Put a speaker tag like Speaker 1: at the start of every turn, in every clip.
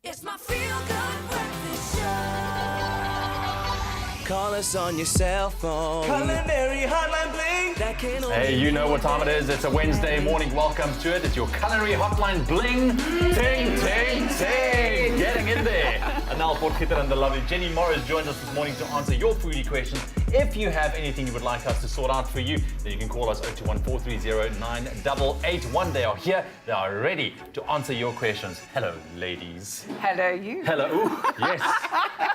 Speaker 1: It's my feel-good breakfast show.
Speaker 2: Call us on your cell phone. Culinary Hotline Bling. That can only
Speaker 3: Hey, you know what time it is. It's a Wednesday morning. Welcome to it. It's your Culinary Hotline Bling. Ting, ting, ting. Getting in there. Anal Potgieter and the lovely Jenny Morris joins us this morning to answer your foodie questions. If you have anything you would like us to sort out for you, then you can call us 021-430-9881. They are here. They are ready to answer your questions. Hello, ladies.
Speaker 4: Hello, you.
Speaker 3: Hello. Ooh, yes.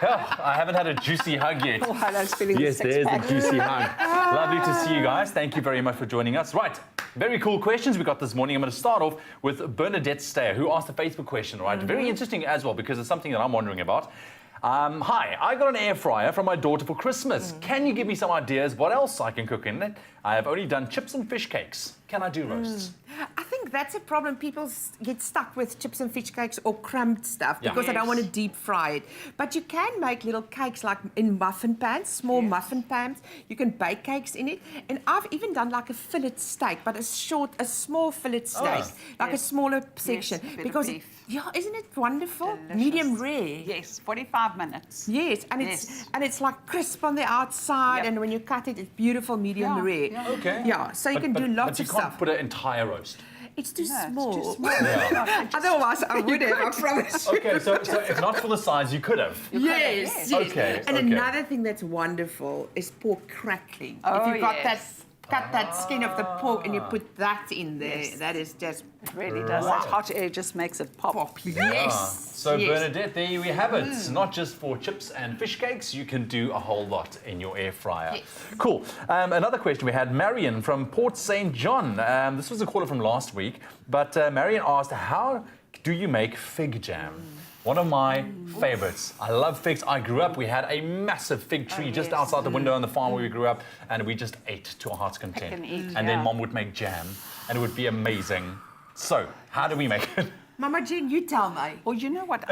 Speaker 3: Oh, I haven't had a juicy hug yet.
Speaker 4: Oh, hello's feeling
Speaker 3: Yes,
Speaker 4: the
Speaker 3: there's
Speaker 4: six-pack.
Speaker 3: a juicy hug. Lovely to see you guys. Thank you very much for joining us. Right, very cool questions we got this morning. I'm going to start off with Bernadette Stayer, who asked a Facebook question, right? Very interesting as well, because it's something that I'm wondering about. Hi, I got an air fryer from my daughter for Christmas. Can you give me some ideas what else I can cook in it? I have only done chips and fish cakes. Can I do roasts?
Speaker 5: I think that's a problem. People get stuck with chips and fish cakes or crumbed stuff because they don't want to deep fry it. But you can make little cakes like in muffin pans, small muffin pans. You can bake cakes in it. And I've even done like a fillet steak, but a small fillet steak, like a smaller section.
Speaker 4: Yes,
Speaker 5: because
Speaker 4: beef.
Speaker 5: Isn't it wonderful?
Speaker 4: Delicious.
Speaker 5: Medium rare.
Speaker 4: Yes, 45 minutes.
Speaker 5: Yes, and it's like crisp on the outside, and when you cut it, it's beautiful medium rare.
Speaker 4: Yeah.
Speaker 3: Okay.
Speaker 5: Yeah, so you can do lots
Speaker 3: but
Speaker 5: of
Speaker 3: you can't
Speaker 5: stuff.
Speaker 3: put an entire roast.
Speaker 5: It's too
Speaker 4: No,
Speaker 5: small.
Speaker 4: it's too small.
Speaker 5: Otherwise, I would have, I promise you.
Speaker 3: Okay, so if not for the size, you could have.
Speaker 5: Yes, yes.
Speaker 3: Okay,
Speaker 5: And
Speaker 3: okay.
Speaker 5: another thing that's wonderful is pork crackling.
Speaker 4: Oh,
Speaker 5: if you've got
Speaker 4: yes.
Speaker 5: cut that skin of the pork and you put that in there, that is just
Speaker 4: It really does. That hot air just makes it pop.
Speaker 5: pop. Yes.
Speaker 3: So
Speaker 5: yes.
Speaker 3: Bernadette, there we have it. Not just for chips and fish cakes, you can do a whole lot in your air fryer.
Speaker 5: Yes.
Speaker 3: Cool. Another question we had, Marion from Port St. John. This was a caller from last week, but Marion asked, how do you make fig jam? One of my favorites. I love figs. I grew up, we had a massive fig tree just outside the window on the farm where we grew up, and we just ate to our heart's content.
Speaker 4: and eat,
Speaker 3: and then Mom would make jam, and it would be amazing. So, how do we make it?
Speaker 5: Mama Jean, you tell me.
Speaker 4: Well, you know what?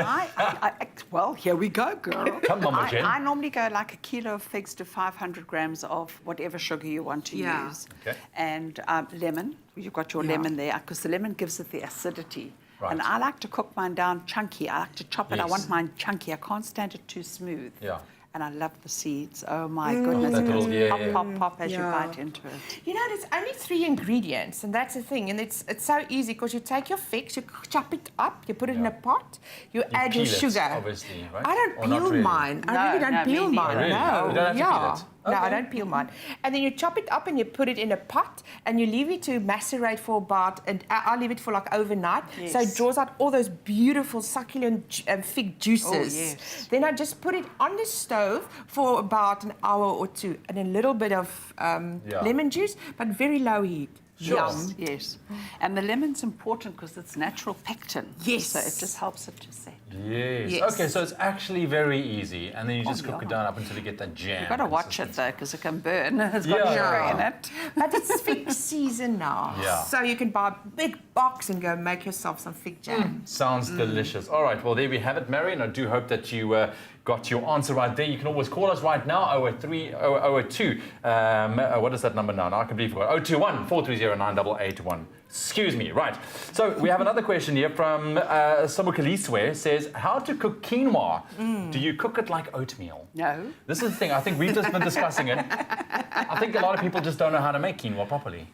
Speaker 4: Well, here we go, girl.
Speaker 3: Come, Mama Jen.
Speaker 4: I normally go like a kilo of figs to 500 grams of whatever sugar you want to use.
Speaker 3: Okay.
Speaker 4: And lemon. You've got your lemon there, because the lemon gives it the acidity.
Speaker 3: Right.
Speaker 4: And I like to cook mine down chunky. I like to chop it. I
Speaker 3: Yes.
Speaker 4: want mine chunky. I can't stand it too smooth.
Speaker 3: Yeah.
Speaker 4: And I love the seeds. Oh, my goodness.
Speaker 3: That
Speaker 4: It
Speaker 3: little-
Speaker 4: goes
Speaker 3: yeah,
Speaker 4: pop,
Speaker 3: yeah.
Speaker 4: pop, pop as you
Speaker 5: Yeah.
Speaker 4: bite into it.
Speaker 5: You know, there's only 3 ingredients, and that's the thing. And it's so easy because you take your figs, you chop it up, you put it in a pot, you add your
Speaker 3: peel it,
Speaker 5: sugar.
Speaker 3: obviously, right?
Speaker 5: I don't
Speaker 3: Or not
Speaker 5: peel
Speaker 3: really?
Speaker 5: mine. I
Speaker 4: No,
Speaker 5: really don't
Speaker 4: no, me
Speaker 5: peel
Speaker 4: neither.
Speaker 5: mine.
Speaker 3: Oh, really?
Speaker 5: No.
Speaker 3: You don't have to peel it?
Speaker 5: No, I
Speaker 3: Okay.
Speaker 5: don't peel mine. And then you chop it up and you put it in a pot and you leave it to macerate for about, and I leave it for like overnight. So it
Speaker 4: Yes.
Speaker 5: draws out all those beautiful succulent fig juices.
Speaker 4: Oh, yes.
Speaker 5: Then I just put it on the stove for about an hour or 2 and a little bit of lemon juice, but very low heat.
Speaker 3: Sure.
Speaker 5: Yum.
Speaker 4: Yes. And the lemon's important because it's natural pectin.
Speaker 5: Yes.
Speaker 4: So it just helps it to set.
Speaker 3: Yes.
Speaker 5: Yes.
Speaker 3: Okay, so it's actually very easy, and then you just cook it
Speaker 4: yeah.
Speaker 3: down up until you get that jam.
Speaker 4: You've got to watch it though, because it can burn. It's got
Speaker 3: Yeah.
Speaker 4: sugar in it.
Speaker 5: But it's fig season now.
Speaker 3: Yeah.
Speaker 5: So you can buy a big box and go make yourself some fig jam.
Speaker 3: Sounds delicious. All right, well, there we have it, Marion. I do hope that you got your answer right there. You can always call us right now, 002. What is that number now? I can believe it. 021-430-9881. Excuse me. Right. So we have another question here from Samukaliswe. Says, how to cook quinoa? Do you cook it like oatmeal?
Speaker 4: No.
Speaker 3: This is the thing. I think we've just been discussing it. I think a lot of people just don't know how to make quinoa properly.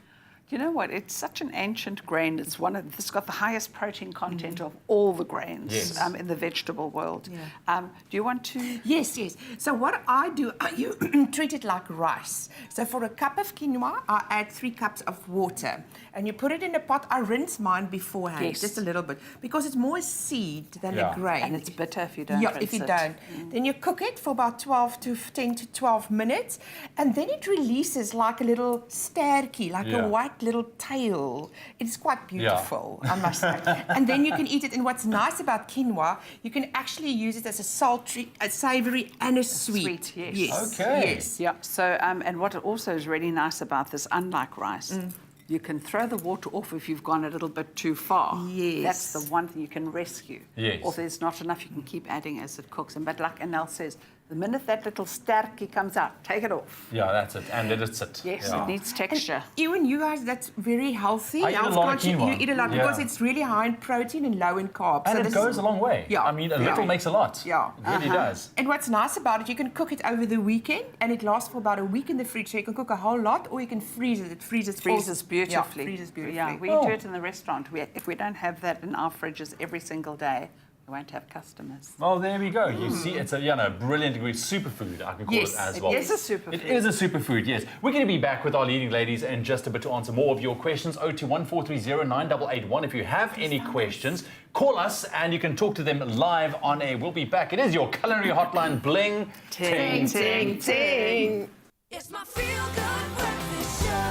Speaker 4: You know what? It's such an ancient grain. It's it's got the highest protein content of all the grains
Speaker 3: Yes.
Speaker 4: in the vegetable world.
Speaker 5: Yeah.
Speaker 4: Do you want to?
Speaker 5: Yes, yes. So what I do, you treat it like rice. So for a cup of quinoa, I add 3 cups of water. And you put it in a pot. I rinse mine beforehand,
Speaker 4: Yes.
Speaker 5: just a little bit, because it's more a seed than
Speaker 3: Yeah.
Speaker 5: a grain.
Speaker 4: And it's bitter if you don't.
Speaker 5: Yeah,
Speaker 4: rinse
Speaker 5: if you
Speaker 4: it.
Speaker 5: don't. Then you cook it for about 10 to 12 minutes, and then it releases like a little sterkie, like
Speaker 3: Yeah.
Speaker 5: a white little tail. It's quite beautiful, I must say. And then you can eat it. And what's nice about quinoa, you can actually use it as a sultry, a savoury, and a sweet.
Speaker 4: Sweet, yes.
Speaker 5: Yes.
Speaker 3: Okay.
Speaker 5: Yes.
Speaker 4: Yeah. So, and what also is really nice about this, unlike rice, you can throw the water off if you've gone a little bit too far.
Speaker 5: Yes.
Speaker 4: That's the one thing you can rescue.
Speaker 3: Yes.
Speaker 4: Or if there's not enough, you can keep adding as it cooks. And but like Anel says, The minute that little sterkie comes out, take it off.
Speaker 3: Yeah, that's it. And let it sit.
Speaker 4: Yes,
Speaker 3: Yeah.
Speaker 4: it needs texture.
Speaker 5: You guys, that's very healthy.
Speaker 3: I eat a
Speaker 5: Health
Speaker 3: lot of
Speaker 5: conscious,
Speaker 3: quinoa.
Speaker 5: You eat a lot
Speaker 3: Yeah.
Speaker 5: because it's really high in protein and low in carbs.
Speaker 3: And
Speaker 5: So
Speaker 3: it
Speaker 5: this
Speaker 3: goes
Speaker 5: is-
Speaker 3: a long way.
Speaker 5: Yeah.
Speaker 3: I mean, a
Speaker 5: Yeah.
Speaker 3: little makes a lot.
Speaker 5: Yeah.
Speaker 3: It really does.
Speaker 5: And what's nice about it, you can cook it over the weekend, and it lasts for about a week in the fridge. So you can cook a whole lot, or you can freeze it. It freezes
Speaker 4: Beautifully.
Speaker 5: Yeah, freezes beautifully.
Speaker 4: Yeah, we
Speaker 3: Oh.
Speaker 4: do it in the restaurant. If we don't have that in our fridges every single day, we won't have customers.
Speaker 3: Well, there we go. You see, it's a brilliant superfood, I can call
Speaker 5: Yes,
Speaker 3: it as
Speaker 5: it
Speaker 3: well.
Speaker 4: is a superfood.
Speaker 3: It is a superfood, yes. We're going to be back with our leading ladies in just a bit to answer more of your questions. 021-430-9881. If you have any questions, call us and you can talk to them live on air. We'll be back. It is your culinary hotline. Bling, ting, ting, ting.
Speaker 1: It's my feel-good breakfast show.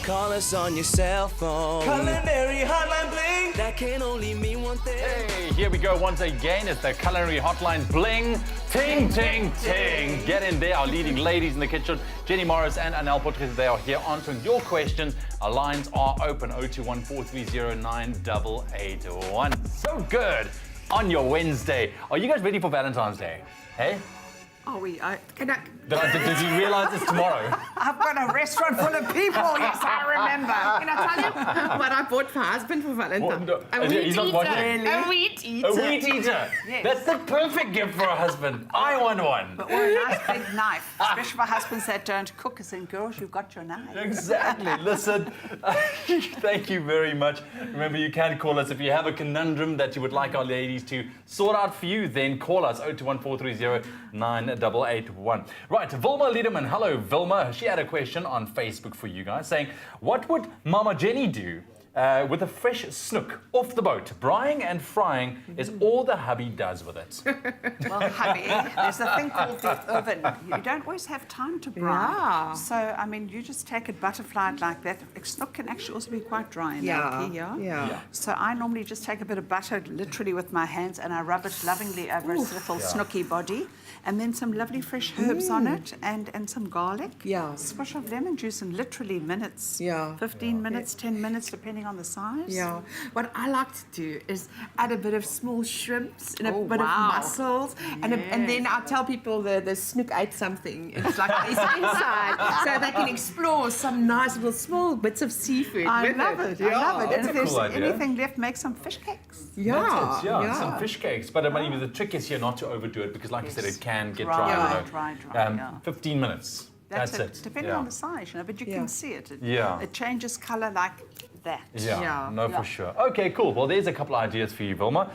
Speaker 2: Call us on your cell phone. Culinary Hotline Bling. That can only mean one thing.
Speaker 3: Hey, here we go once again. It's the culinary hotline. Bling, ting, ting, ting. Get in there. Our leading ladies in the kitchen, Jenny Morris and Anel Potgieter, they are here answering your questions. Our lines are open. 021-430-9881. So good on your Wednesday. Are you guys ready for Valentine's Day? Hey?
Speaker 4: Oh,
Speaker 3: Did you realize it's tomorrow?
Speaker 4: I've got a restaurant full of people. Yes, I remember.
Speaker 5: Can I tell you what I bought for husband for Valentine's?
Speaker 3: Oh, no. He's not watching.
Speaker 5: A wheat eater.
Speaker 3: A wheat eater.
Speaker 4: Yes.
Speaker 3: That's the perfect gift for a husband. I want one.
Speaker 4: Or a nice big knife, especially for husbands that don't cook. I said, girls, you've got your knife.
Speaker 3: Exactly. Listen, thank you very much. Remember, you can call us if you have a conundrum that you would like our ladies to sort out for you. Then call us 021-430-9881. Right, Vilma Liederman. Hello, Vilma. She had a question on Facebook for you guys saying, what would Mama Jenny do with a fresh snook off the boat? Braaiing and frying is all the hubby does with it.
Speaker 4: Well, hubby, there's a thing called the oven. You don't always have time to brine.
Speaker 5: Yeah.
Speaker 4: So, I mean, you just take it butterflied like that. Snook can actually also be quite dry in Elkie,
Speaker 5: Yeah.
Speaker 4: So I normally just take a bit of butter, literally with my hands, and I rub it lovingly over its little snooky body, and then some lovely fresh herbs on it, and some garlic.
Speaker 5: Yeah.
Speaker 4: Squish of lemon juice in literally minutes.
Speaker 5: Yeah.
Speaker 4: 15 minutes, 10 minutes, depending on the size.
Speaker 5: Yeah. What I like to do is add a bit of small shrimps and a
Speaker 4: Oh,
Speaker 5: bit
Speaker 4: wow.
Speaker 5: of mussels, and then I tell people the snook ate something. It's like it's inside, so they can explore some nice little small bits of seafood.
Speaker 4: I
Speaker 5: with
Speaker 4: love it. I
Speaker 5: Yeah.
Speaker 4: love it.
Speaker 3: That's
Speaker 4: And
Speaker 3: a
Speaker 4: if there's
Speaker 3: cool idea.
Speaker 4: anything left, make some fish cakes.
Speaker 5: Yeah.
Speaker 3: That's it, yeah. Some fish cakes. But I mean, the trick is here not to overdo it because, like I said, it can get dry.
Speaker 4: Dry,
Speaker 3: you know.
Speaker 4: dry, yeah.
Speaker 3: 15 minutes. That's it.
Speaker 4: Depending
Speaker 3: Yeah.
Speaker 4: on the size, but you
Speaker 5: Yeah.
Speaker 4: can see it.
Speaker 3: Yeah.
Speaker 4: It changes color like that.
Speaker 3: Yeah,
Speaker 5: Yeah.
Speaker 3: no,
Speaker 4: Yeah.
Speaker 3: for sure. Okay, cool. Well, there's a couple ideas for you, Vilma.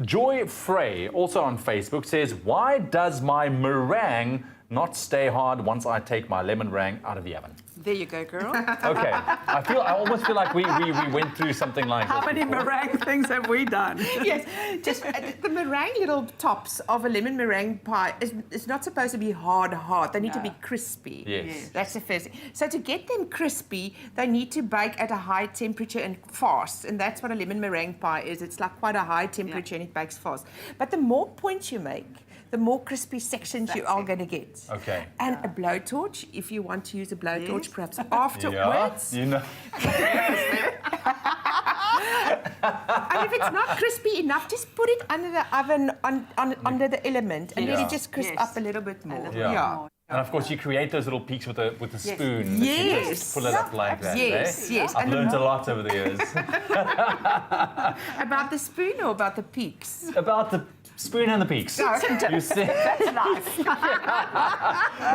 Speaker 3: Joy Frey, also on Facebook, says, why does my meringue not stay hard once I take my lemon meringue out of the oven?
Speaker 4: There you go, girl.
Speaker 3: Okay. I almost feel like we went through something like
Speaker 4: How
Speaker 3: this
Speaker 4: many
Speaker 3: before.
Speaker 4: meringue things have we done?
Speaker 5: Yes, just the meringue little tops of a lemon meringue pie is not supposed to be hard. They need to be crispy.
Speaker 3: Yes.
Speaker 5: That's the first thing. So to get them crispy, they need to bake at a high temperature and fast. And that's what a lemon meringue pie is. It's like quite a high temperature and it bakes fast. But the more points you make, the more crispy sections you are going to get.
Speaker 3: Okay.
Speaker 5: And a blowtorch, if you want to use a blowtorch,
Speaker 4: Yes.
Speaker 5: perhaps
Speaker 3: Yeah,
Speaker 5: afterwards.
Speaker 3: you know.
Speaker 5: And if it's not crispy enough, just put it under the oven under the element, and let
Speaker 3: Yeah.
Speaker 5: it just crisp
Speaker 4: Yes.
Speaker 5: up a little bit more.
Speaker 4: little
Speaker 3: Yeah.
Speaker 4: more.
Speaker 3: And of course, you create those little peaks with a spoon.
Speaker 5: Yes.
Speaker 3: You just pull it up like that.
Speaker 5: Yes,
Speaker 3: eh?
Speaker 5: yes.
Speaker 3: I've
Speaker 5: And the
Speaker 3: learned a
Speaker 5: more-
Speaker 3: lot over the years.
Speaker 5: About the spoon or about the peaks?
Speaker 3: About the spoon and the peaks. You see?
Speaker 4: That's life.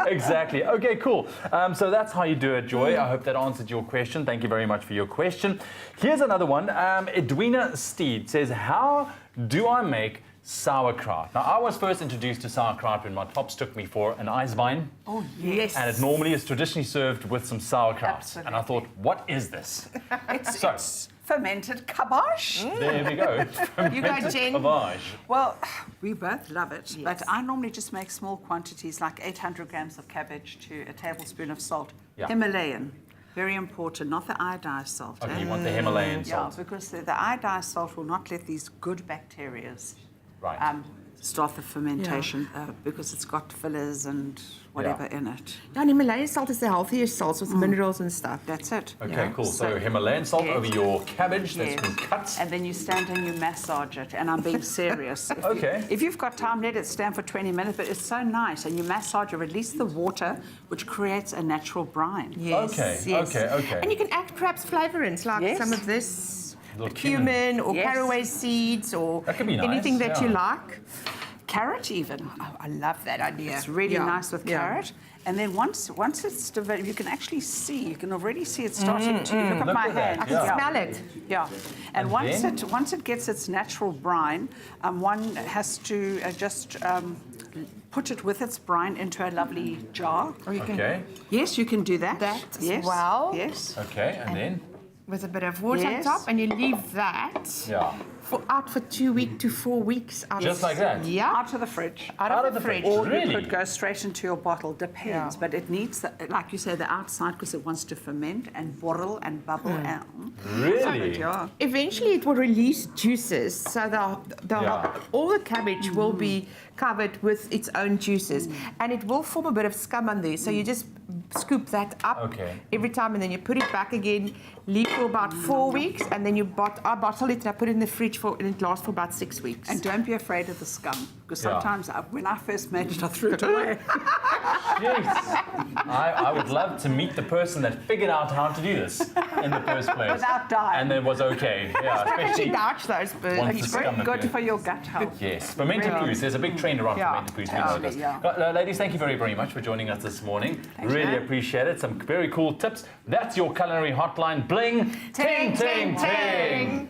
Speaker 3: Exactly. Okay, cool. So that's how you do it, Joy. I hope that answered your question. Thank you very much for your question. Here's another one. Edwina Steed says, how do I make sauerkraut? Now, I was first introduced to sauerkraut when my pops took me for an Eisbein.
Speaker 4: Oh,
Speaker 5: Yes.
Speaker 3: And it normally is traditionally served with some sauerkraut.
Speaker 4: Absolutely.
Speaker 3: And I thought, what is this? So-
Speaker 4: It's fermented cabbage.
Speaker 3: There we go.
Speaker 5: You go, Jen.
Speaker 3: Cabbage.
Speaker 4: Well, we both love it, but I normally just make small quantities, like 800 grams of cabbage to a tablespoon of salt.
Speaker 3: Yeah.
Speaker 4: Himalayan, very important, not the iodized salt.
Speaker 3: Okay,
Speaker 4: eh?
Speaker 3: you want the Himalayan
Speaker 4: Yeah,
Speaker 3: salt.
Speaker 4: because the iodized salt will not let these good bacteria
Speaker 3: Right.
Speaker 4: start the fermentation because it's got fillers and whatever in it.
Speaker 5: Yeah, and Himalayan salt is the healthiest salt with minerals and stuff.
Speaker 4: That's it.
Speaker 3: Okay, cool. So Himalayan salt over your cabbage that's been cut.
Speaker 4: And then you stand and you massage it. And I'm being serious. If you've got time, let it stand for 20 minutes, but it's so nice. And you massage, you release the water, which creates a natural brine.
Speaker 5: Yes,
Speaker 3: Okay,
Speaker 5: yes.
Speaker 3: okay.
Speaker 5: And you can add perhaps flavorants like some of this
Speaker 3: Little
Speaker 5: cumin or caraway seeds or
Speaker 3: That could be nice,
Speaker 5: anything that you like.
Speaker 4: Carrot even.
Speaker 5: Oh, I love that idea.
Speaker 4: It's really nice with carrot. And then once it's developed, you can actually see, you can already see it starting to, look at my hand.
Speaker 5: I can smell it.
Speaker 4: Yeah. And
Speaker 3: then?
Speaker 4: once it gets its natural brine, one has to just put it with its brine into a lovely jar.
Speaker 5: Or you can
Speaker 3: Okay,
Speaker 4: Yes, you can do that.
Speaker 5: That as
Speaker 4: yes.
Speaker 5: well.
Speaker 4: Yes.
Speaker 3: okay, and then?
Speaker 5: with a bit of water on
Speaker 4: Yes.
Speaker 5: top, and you leave that
Speaker 3: Yeah.
Speaker 5: out for 2 weeks to 4 weeks.
Speaker 3: Just like that?
Speaker 5: Yeah.
Speaker 4: Out of the fridge.
Speaker 5: Out of the fridge.
Speaker 4: Or
Speaker 3: Really?
Speaker 4: you could go straight into your bottle, depends.
Speaker 5: Yeah.
Speaker 4: But it needs, like you say, the outside because it wants to ferment and boil and bubble out.
Speaker 3: Really?
Speaker 4: Yeah.
Speaker 5: Eventually, it will release juices, so
Speaker 3: Yeah.
Speaker 5: all the cabbage will be covered with its own juices, and it will form a bit of scum on there. So you just scoop that up every time, and then you put it back again, leave for about 4 weeks, and then I bottle it and I put it in the fridge and it lasts for about 6 weeks.
Speaker 4: And don't be afraid of the scum because
Speaker 3: Yeah.
Speaker 4: sometimes when I first made it, I threw it away.
Speaker 3: Yes. I would love to meet the person that figured out how to do this in the first place.
Speaker 4: Without dying.
Speaker 3: And it was okay. Yeah,
Speaker 5: Actually,
Speaker 3: especially
Speaker 5: douch those birds.
Speaker 3: once the
Speaker 4: It's
Speaker 3: scum
Speaker 4: very good
Speaker 3: appeared.
Speaker 4: for your gut health.
Speaker 3: Yes, fermented foods. There's a big trend around
Speaker 5: Yeah,
Speaker 3: fermented foods. We know
Speaker 4: totally,
Speaker 3: this.
Speaker 4: yeah.
Speaker 3: Ladies, thank you very, very much for joining us this morning. Really
Speaker 4: Pleasure.
Speaker 3: appreciate it. Some very cool tips. That's your culinary hotline. Bling, ting, ting, ting.